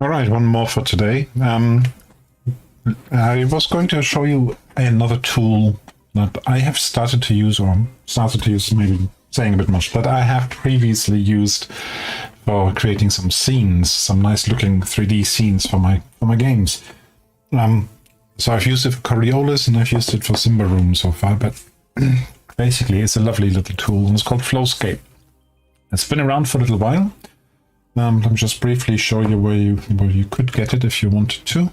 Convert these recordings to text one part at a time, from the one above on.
All right, one more for today. I was going to show you another tool that I have started to use, or maybe saying a bit much, but I have previously used for creating some scenes, some nice looking 3D scenes for my games. So I've used it for Coriolis and I've used it for Djachroum so far, but basically it's a lovely little tool and it's called Flowscape. It's been around for a little while. Let me just briefly show you where you could get it if you wanted to.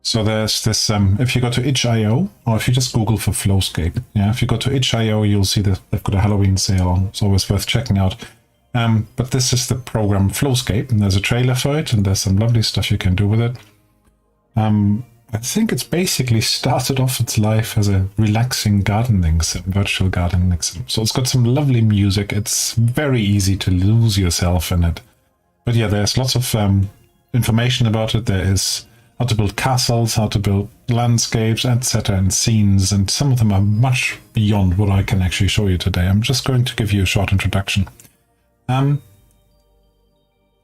So there's this, if you go to itch.io, or if you just Google for Flowscape, yeah, if you go to itch.io, you'll see that they've got a Halloween sale on. It's always worth checking out. But this is the program Flowscape, and there's a trailer for it, and there's some lovely stuff you can do with it. I think it's basically started off its life as a relaxing gardening sim, virtual gardening sim. So it's got some lovely music. It's very easy to lose yourself in it. But yeah, there's lots of information about it. There is how to build castles, how to build landscapes, etc., and scenes, and some of them are much beyond what I can actually show you today. I'm just going to give you a short introduction.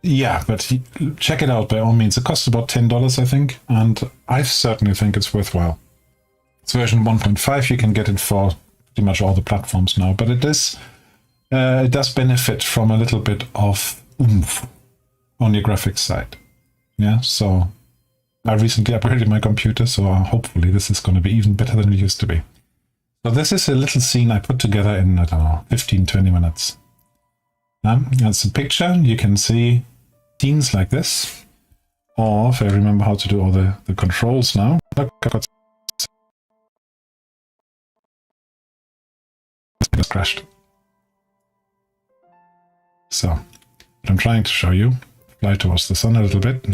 Yeah, but check it out by all means. It costs about $10, I think, and I certainly think it's worthwhile. It's version 1.5. You can get it for pretty much all the platforms now, but it does benefit from a little bit of oomph on your graphics side. Yeah, so I recently upgraded my computer, so hopefully this is going to be even better than it used to be. So this is a little scene I put together in, I don't know, 15-20 minutes. That's a picture. You can see scenes like this, or if I remember how to do all the controls now. Look, I've got it's crashed. So what I'm trying to show you, fly towards the sun a little bit.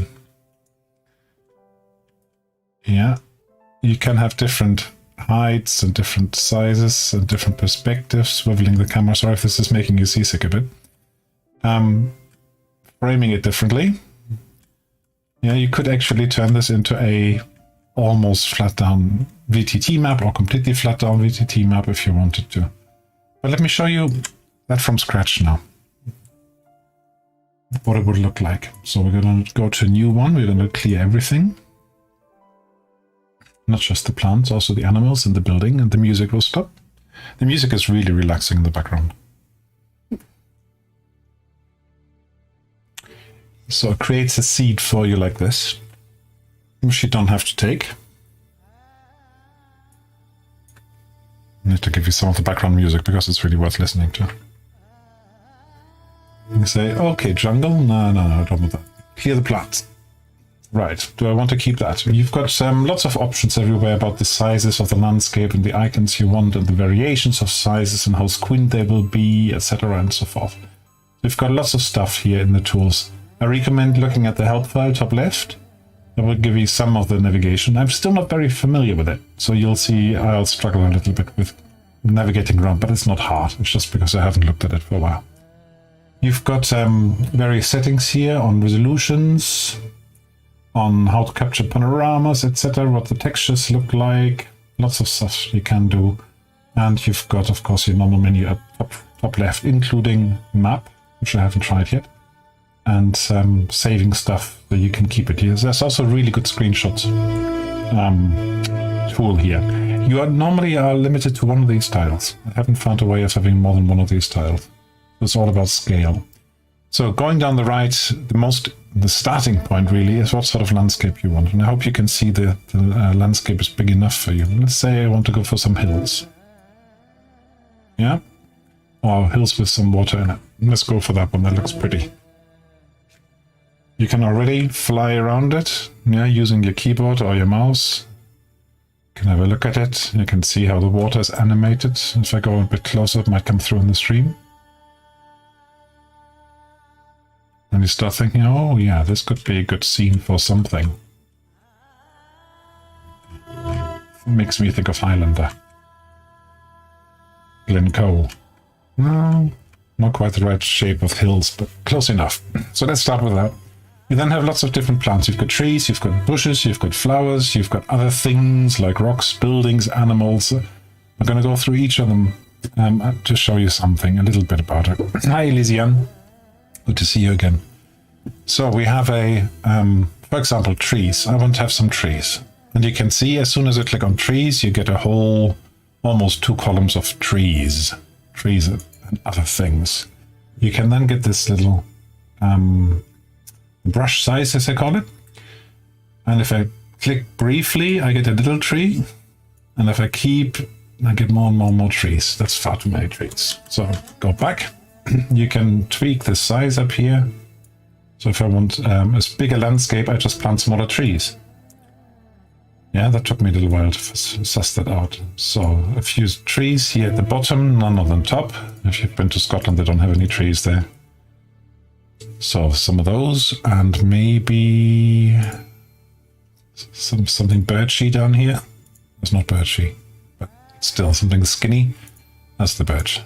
Yeah, you can have different heights and different sizes and different perspectives, swiveling the camera. Sorry if this is making you seasick a bit. Framing it differently. Yeah, you could actually turn this into a almost flat down VTT map or completely flat down VTT map if you wanted to. But let me show you that from scratch now. What it would look like. So we're going to go to a new one. We're going to clear everything. Not just the plants, also the animals and the building, and the music will stop. The music is really relaxing in the background. So it creates a seed for you like this, which you don't have to take. I need to give you some of the background music because it's really worth listening to. You say, okay, jungle, no, don't want that. Clear the plants. Right, do I want to keep that? You've got lots of options everywhere about the sizes of the landscape and the icons you want and the variations of sizes and how squint they will be, etc. and so forth. We've got lots of stuff here in the tools. I recommend looking at the help file top left. That will give you some of the navigation. I'm still not very familiar with it, so you'll see I'll struggle a little bit with navigating around, but it's not hard. It's just because I haven't looked at it for a while. You've got various settings here on resolutions, on how to capture panoramas, etc., what the textures look like, lots of stuff you can do. And you've got, of course, your normal menu up top left, including map, which I haven't tried yet, and saving stuff so you can keep it here. There's also a really good screenshots tool here. You normally are limited to one of these tiles. I haven't found a way of having more than one of these tiles. It's all about scale. So going down the right, the starting point really is what sort of landscape you want. And I hope you can see the landscape is big enough for you. Let's say I want to go for some hills. Yeah? Or hills with some water in it. Let's go for that one. That looks pretty. You can already fly around it, yeah, using your keyboard or your mouse. You can have a look at it. You can see how the water is animated. If I go a bit closer, it might come through in the stream. And you start thinking, oh yeah, this could be a good scene for something. Makes me think of Highlander. Glencoe. No, not quite the right shape of hills, but close enough. So let's start with that. You then have lots of different plants. You've got trees, you've got bushes, you've got flowers, you've got other things like rocks, buildings, animals. I'm going to go through each of them to show you something, a little bit about it. Hi, Elysian. Good to see you again. So we have a, for example, trees. I want to have some trees. And you can see as soon as I click on trees, you get a whole, almost 2 columns of trees. Trees and other things. You can then get this little brush size, as I call it. And if I click briefly, I get a little tree. And if I keep, I get more and more and more trees. That's far too many trees. So go back. You can tweak the size up here. So if I want a bigger landscape, I just plant smaller trees. Yeah, that took me a little while to suss that out. So a few trees here at the bottom, none on the top. If you've been to Scotland, they don't have any trees there. So some of those, and maybe something birchy down here. It's not birchy, but still something skinny. That's the birch.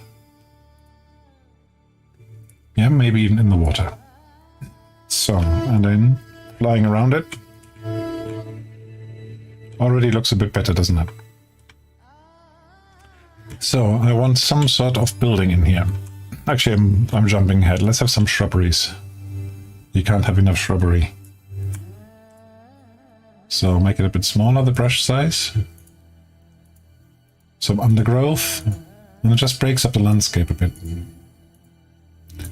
Yeah, maybe even in the water. So, and then flying around it. Already looks a bit better, doesn't it? So, I want some sort of building in here. Actually, I'm jumping ahead. Let's have some shrubberies. You can't have enough shrubbery. So, make it a bit smaller, the brush size. Some undergrowth. And it just breaks up the landscape a bit.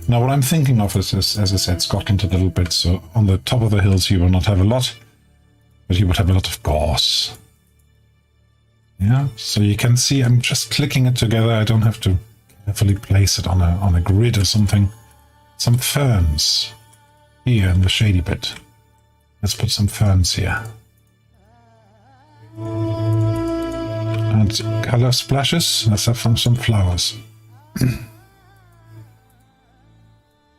Now, what I'm thinking of is, as I said, Scotland a little bit. So, on the top of the hills, you will not have a lot. But you would have a lot of gorse. Yeah, so you can see I'm just clicking it together. I don't have to carefully place it on a grid or something. Some ferns here in the shady bit. Let's put some ferns here. And color splashes. Let's have some flowers.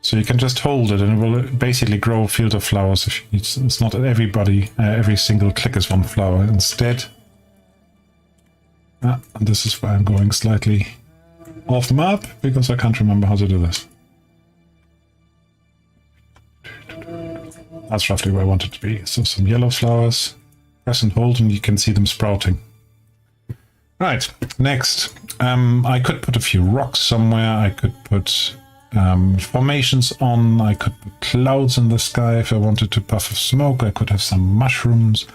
So you can just hold it and it will basically grow a field of flowers. It's not that every single click is one flower. Instead, and this is why I'm going slightly off map, because I can't remember how to do this. That's roughly where I want it to be. So some yellow flowers, press and hold, and you can see them sprouting. Right, next. I could put a few rocks somewhere. I could put formations on. I could put clouds in the sky if I wanted to puff of smoke. I could have some mushrooms.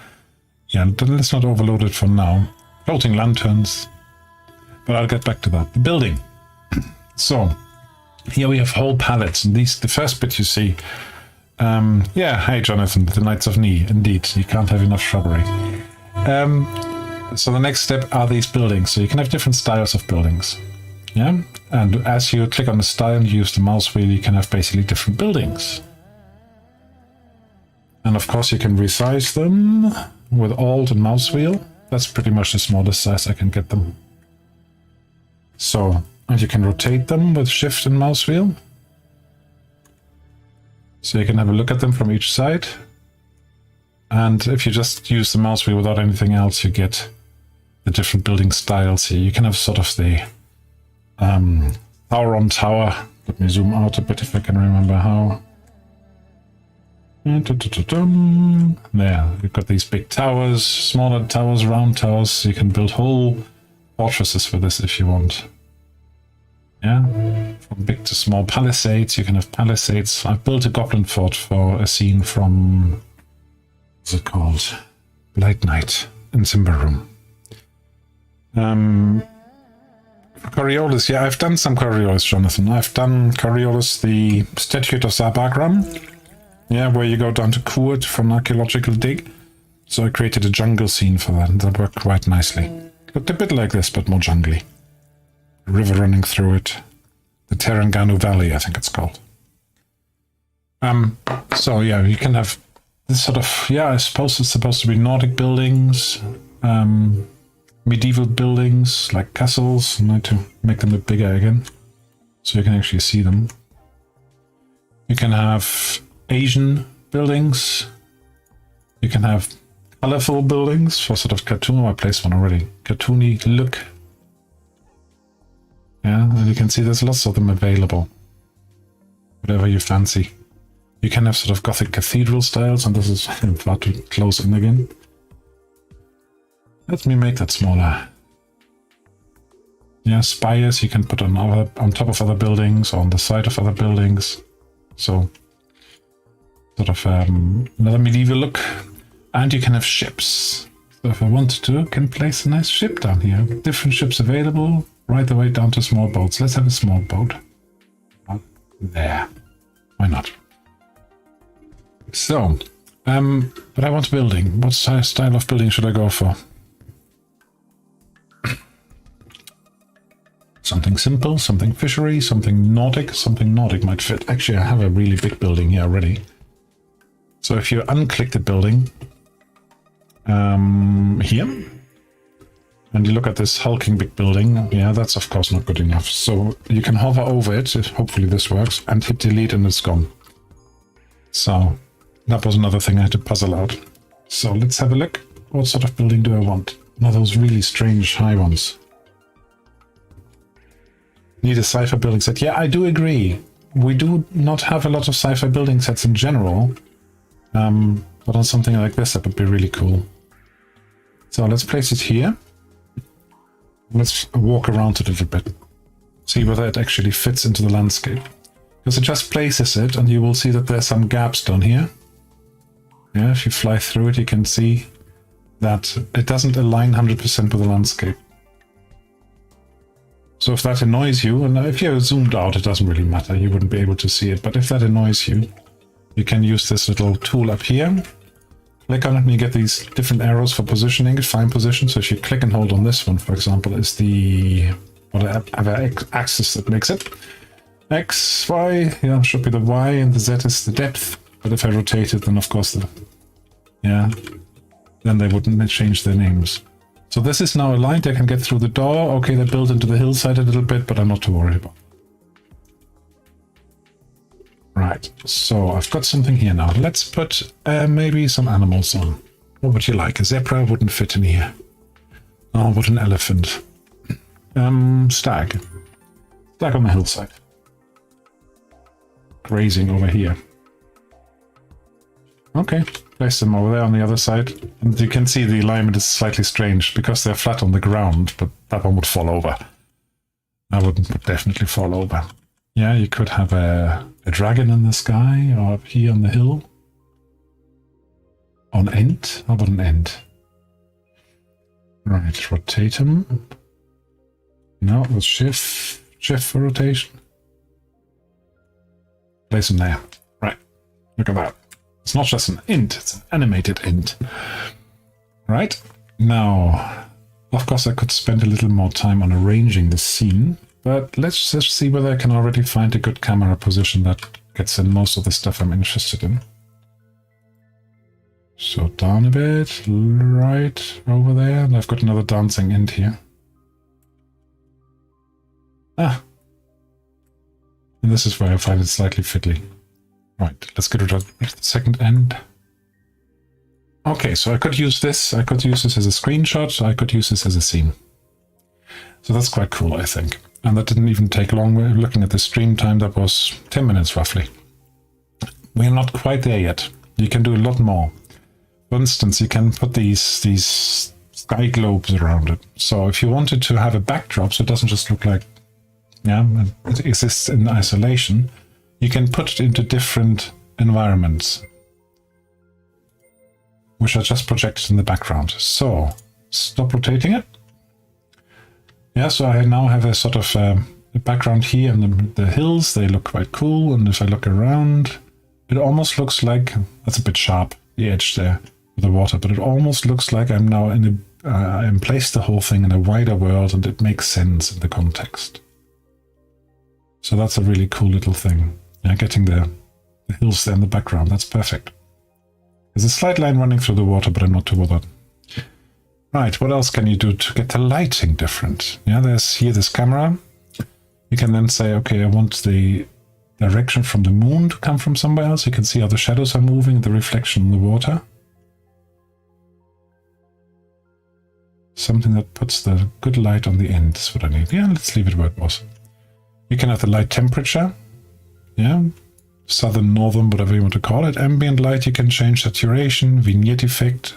Yeah, let's not overload it for now. Floating lanterns. But I'll get back to that. The building. So, here we have whole palettes. And the first bit you see. Yeah, hey Jonathan, the Knights of Knee. Indeed, you can't have enough shrubbery. So the next step are these buildings. So you can have different styles of buildings. Yeah, and as you click on the style and use the mouse wheel, you can have basically different buildings. And of course you can resize them with Alt and mouse wheel. That's pretty much the smallest size I can get them. So, and you can rotate them with Shift and mouse wheel. So you can have a look at them from each side. And if you just use the mouse wheel without anything else, you get the different building styles here. You can have sort of the tower on tower. Let me zoom out a bit if I can remember how. There, you've got these big towers, smaller towers, round towers. You can build whole fortresses for this if you want. Yeah, from big to small palisades. You can have palisades. I've built a goblin fort for a scene from, what's it called? Blight Night in Rimward Reach. Coriolis, yeah, I've done some Coriolis, Jonathan. I've done Coriolis, the Statute of Djachroum. Yeah, where you go down to Court for an archaeological dig. So I created a jungle scene for that, and that worked quite nicely. Looked a bit like this, but more jungly. River running through it. The Teranganu Valley, I think it's called. So yeah, you can have this sort of, yeah, I suppose it's supposed to be Nordic buildings. Medieval buildings like castles. I need to make them a bit bigger again so you can actually see them. You can have Asian buildings. You can have colorful buildings for sort of cartoon. I placed one already. Cartoony look. Yeah, and you can see there's lots of them available. Whatever you fancy. You can have sort of Gothic cathedral styles, and this is far too close in again. Let me make that smaller. Yeah, spires you can put on top of other buildings, or on the side of other buildings. So sort of another medieval look. And you can have ships. So if I wanted to, I can place a nice ship down here. Different ships available, right the way down to small boats. Let's have a small boat. There. Why not? So, but I want a building. What style of building should I go for? Something simple, something fishery, something Nordic. Something Nordic might fit. Actually, I have a really big building here already. So if you unclick the building here, and you look at this hulking big building, yeah, that's of course not good enough. So you can hover over it, hopefully this works, and hit delete and it's gone. So that was another thing I had to puzzle out. So let's have a look. What sort of building do I want? One of those really strange high ones. Need a sci-fi building set. Yeah, I do agree. We do not have a lot of sci-fi building sets in general. But on something like this, that would be really cool. So let's place it here. Let's walk around it a little bit. See whether it actually fits into the landscape. Because it just places it, and you will see that there's some gaps down here. Yeah, if you fly through it, you can see that it doesn't align 100% with the landscape. So if that annoys you, and if you're zoomed out, it doesn't really matter. You wouldn't be able to see it. But if that annoys you, you can use this little tool up here. Click on it and you get these different arrows for positioning it, fine position. So if you click and hold on this one, for example, is the whatever axis that makes it. X, Y, yeah, should be the Y, and the Z is the depth. But if I rotate it, then of course then they wouldn't change their names. So this is now aligned. I can get through the door. Okay, they're built into the hillside a little bit, but I'm not too worried about it. Right, so I've got something here now. Let's put maybe some animals on. What would you like? A zebra wouldn't fit in here. Oh, what an elephant. Stag. Stag on the hillside. Grazing over here. Okay, place them over there on the other side. And you can see the alignment is slightly strange because they're flat on the ground, but that one would fall over. That would definitely fall over. Yeah, you could have a dragon in the sky or up here on the hill. On end? How about an end? Right, rotate them. No, it was shift for rotation. Place them there. Right, look at that. It's not just an int, it's an animated int. Right, now, of course I could spend a little more time on arranging the scene, but let's just see whether I can already find a good camera position that gets in most of the stuff I'm interested in. So down a bit, right over there, and I've got another dancing int here. Ah, and this is where I find it slightly fiddly. Right, let's get rid of the second end. Okay, so I could use this. I could use this as a screenshot. I could use this as a scene. So that's quite cool, I think. And that didn't even take long. We're looking at the stream time. That was 10 minutes roughly. We're not quite there yet. You can do a lot more. For instance, you can put these sky globes around it. So if you wanted to have a backdrop, so it doesn't just look like, yeah, it exists in isolation, you can put it into different environments, which are just projected in the background. So stop rotating it. Yeah, so I now have a sort of a background here, and the hills, they look quite cool. And if I look around, it almost looks like, that's a bit sharp, the edge there with the water, but it almost looks like I'm now in I'm placed the whole thing in a wider world, and it makes sense in the context. So that's a really cool little thing. Yeah, getting the hills there in the background, that's perfect. There's a slight line running through the water, but I'm not too bothered. Right, what else can you do to get the lighting different? Yeah, there's here this camera. You can then say, okay, I want the direction from the moon to come from somewhere else. You can see how the shadows are moving, the reflection in the water. Something that puts the good light on the end is what I need. Yeah, let's leave it where it was. You can have the light temperature. Yeah, southern, northern, whatever you want to call it. Ambient light, you can change saturation, vignette effect,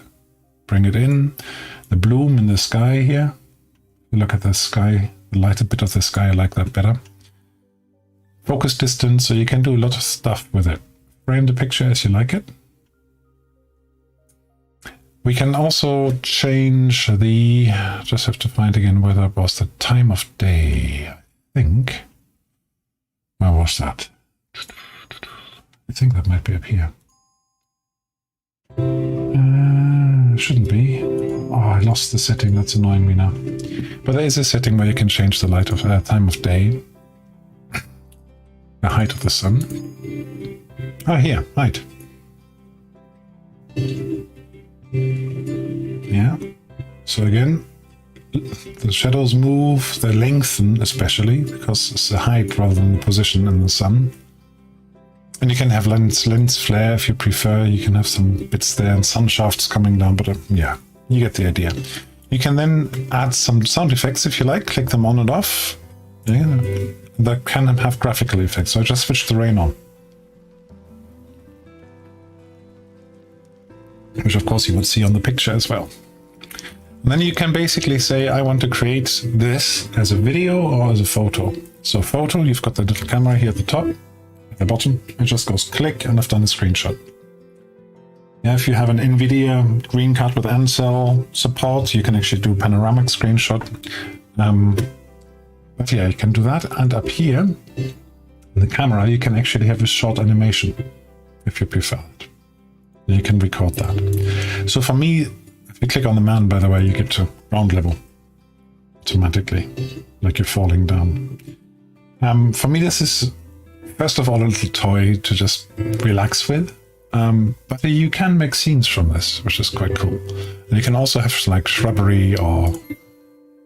bring it in. The bloom in the sky here. Look at the sky, the lighter bit of the sky, I like that better. focus distance, so you can do a lot of stuff with it. Frame the picture as you like it. We can also change the, just have to find again whether it was the time of day. I think, where was that? I think that might be up here. Shouldn't be. Oh, I lost the setting, that's annoying me now. But there is a setting where you can change the light of time of day. The height of the sun. Ah, here, height. Yeah. So again, the shadows move, they lengthen especially, because it's the height rather than the position in the sun. And you can have lens flare if you prefer. You can have some bits there and sun shafts coming down, but yeah, you get the idea. You can then add some sound effects if you like, click them on and off. Yeah, that can have graphical effects. So I just switched the rain on. Which of course you would see on the picture as well. And then you can basically say, I want to create this as a video or as a photo. So photo, you've got the little camera here at the top, at the bottom. It just goes click and I've done a screenshot. Yeah, if you have an NVIDIA green card with Ansel support, you can actually do panoramic screenshot. But yeah, you can do that. And up here, in the camera, you can actually have a short animation if you prefer it. You can record that. So for me, if you click on the man, by the way, you get to ground level automatically, like you're falling down. For me, this is, first of all, a little toy to just relax with. But you can make scenes from this, which is quite cool. And you can also have like shrubbery or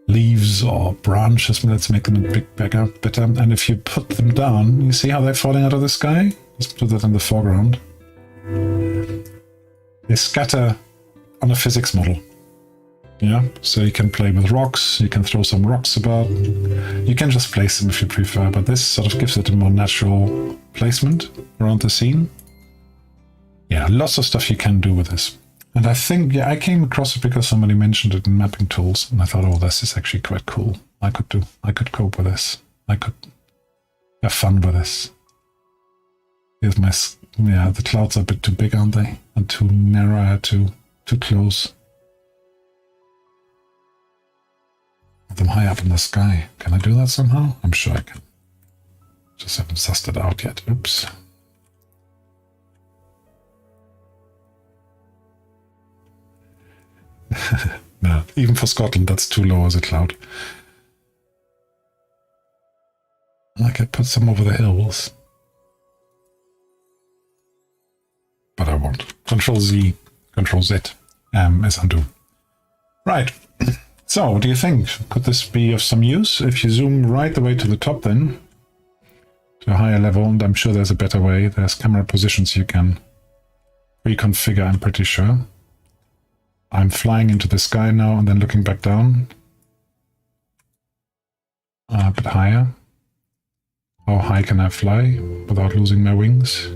leaves or branches. Let's make them a bit better. And if you put them down, you see how they're falling out of the sky? Let's put that in the foreground. They scatter on a physics model. Yeah, so you can play with rocks, you can throw some rocks about, you can just place them if you prefer, but this sort of gives it a more natural placement around the scene. Yeah, lots of stuff you can do with this. And I think, yeah, I came across it because somebody mentioned it in mapping tools, and I thought, oh, this is actually quite cool. I could cope with this. I could have fun with this. Here's my, yeah, the clouds are a bit too big, aren't they? And too narrow, too close. Put them high up in the sky. Can I do that somehow? I'm sure I can. Just haven't sussed it out yet. Oops. No, even for Scotland, that's too low as a cloud. I could put some over the hills. But I won't. Control Z, Control Z, is undo. Right. So, what do you think? Could this be of some use? If you zoom right the way to the top then, to a higher level, and I'm sure there's a better way. There's camera positions you can reconfigure, I'm pretty sure. I'm flying into the sky now and then looking back down. A bit higher. How high can I fly without losing my wings?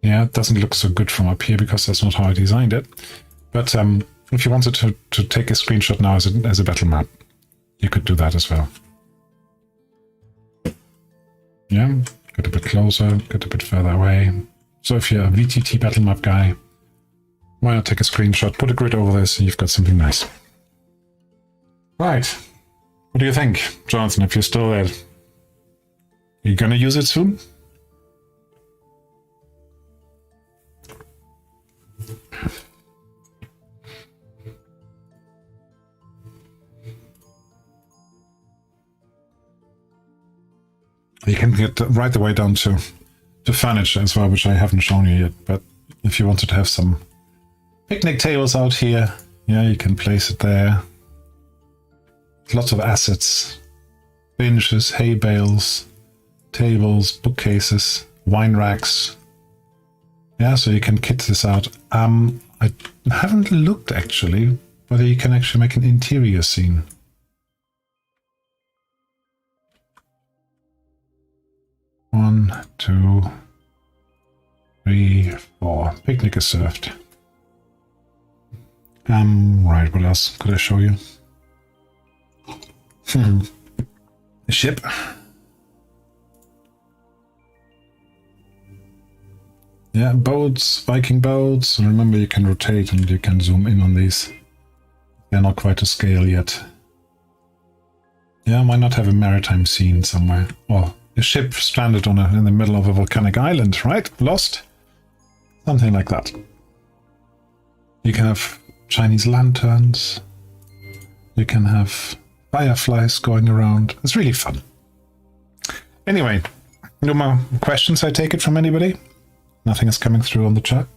Yeah, it doesn't look so good from up here because that's not how I designed it. But if you wanted to take a screenshot now as a battle map, you could do that as well. Yeah, get a bit closer, get a bit further away. So if you're a VTT battle map guy, why not take a screenshot, put a grid over this, and you've got something nice. Right. What do you think, Jonathan, if you're still there? Are you going to use it soon? You can get right the way down to furniture as well, which I haven't shown you yet. But if you wanted to have some picnic tables out here, yeah, you can place it there. Lots of assets, benches, hay bales, tables, bookcases, wine racks. Yeah, so you can kit this out. I haven't looked actually whether you can actually make an interior scene. One, two, three, four. Picnic is served. Right, what else could I show you? A ship. Yeah, boats, Viking boats. And remember, you can rotate and you can zoom in on these. They're not quite to scale yet. Yeah, why not have a maritime scene somewhere? Or a ship stranded on in the middle of a volcanic island, right? Lost? Something like that. You can have Chinese lanterns. You can have fireflies going around. It's really fun. Anyway, no more questions, I take it, from anybody? Nothing is coming through on the chat.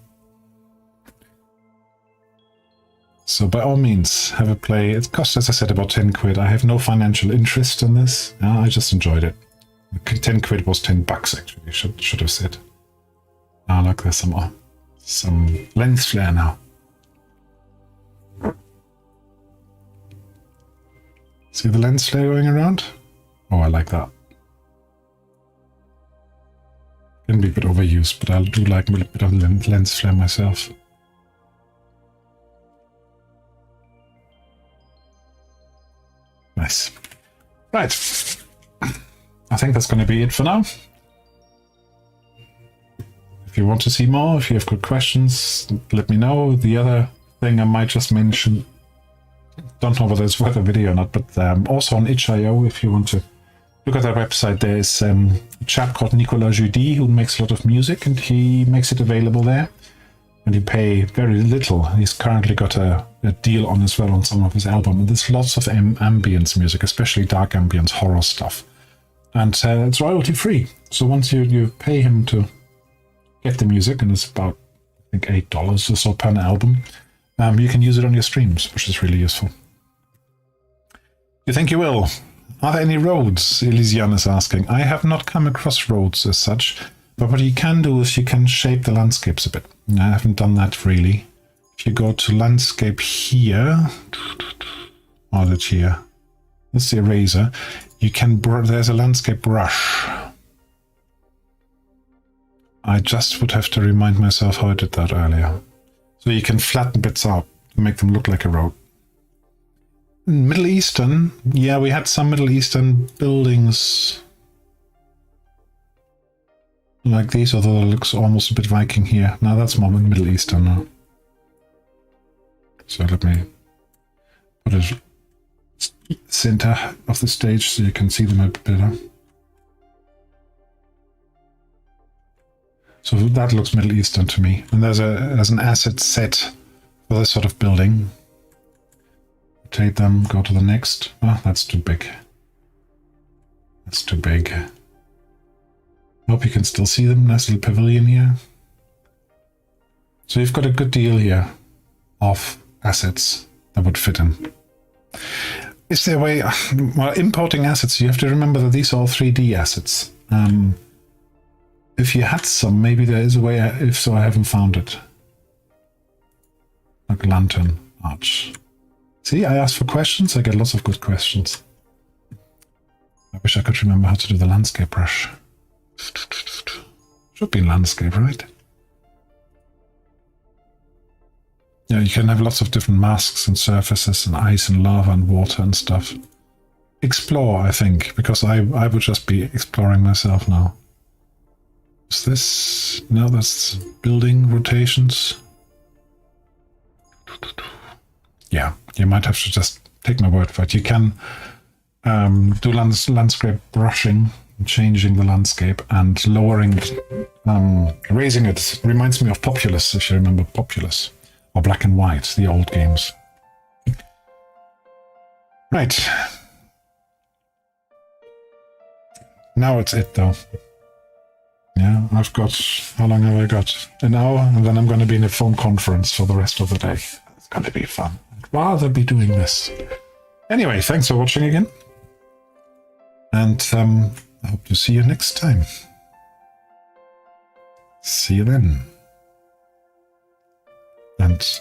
So by all means, have a play. It costs, as I said, about 10 quid. I have no financial interest in this. I just enjoyed it. 10 quid was 10 bucks, actually. Should have said. Ah, look, there's some lens flare now. See the lens flare going around? Oh, I like that. Can be a bit overused, but I do like a little bit of lens flare myself. Nice. Right. I think that's going to be it for now. If you want to see more, if you have good questions, let me know. The other thing I might just mention, don't know whether it's worth a video or not, but also on itch.io, if you want to look at their website, there's a chap called Nicolas Judy who makes a lot of music, and he makes it available there. And you pay very little. He's currently got a deal on as well on some of his album. And there's lots of ambience music, especially dark ambience horror stuff. And it's royalty free. So once you pay him to get the music, and it's about, I think, $8 or so per album, you can use it on your streams, which is really useful. You think you will? Are there any roads? Elysian is asking. I have not come across roads as such, but what you can do is you can shape the landscapes a bit. I haven't done that really. If you go to landscape here, or that's here, that's the eraser, you can, there's a landscape brush. I just would have to remind myself how I did that earlier. So you can flatten bits out and make them look like a road. Middle Eastern, yeah, we had some Middle Eastern buildings like these, although it looks almost a bit Viking here. Now that's more Middle Eastern now. So let me put it center of the stage so you can see them a bit better. So that looks Middle Eastern to me. And there's an asset set for this sort of building. Rotate them, go to the next. Oh, that's too big. That's too big. Hope you can still see them. Nice little pavilion here. So you've got a good deal here of assets that would fit in. Is there a way, well, importing assets, you have to remember that these are all 3D assets. If you had some, maybe there is a way, if so, I haven't found it. Like lantern, arch. See, I asked for questions, I get lots of good questions. I wish I could remember how to do the landscape brush. Should be landscape, right? Yeah, you can have lots of different masks and surfaces and ice and lava and water and stuff. Explore, I think, because I would just be exploring myself now. Is this... No, that's building rotations. Yeah, you might have to just take my word for it. You can do landscape brushing, changing the landscape and lowering it, raising it. It reminds me of Populous, if you remember Populous, or Black and White, the old games. Right. Now it's it, though. Yeah, I've got... How long have I got? An hour, and then I'm going to be in a phone conference for the rest of the day. It's going to be fun. I'd rather be doing this. Anyway, thanks for watching again. And I hope to see you next time. See you then. And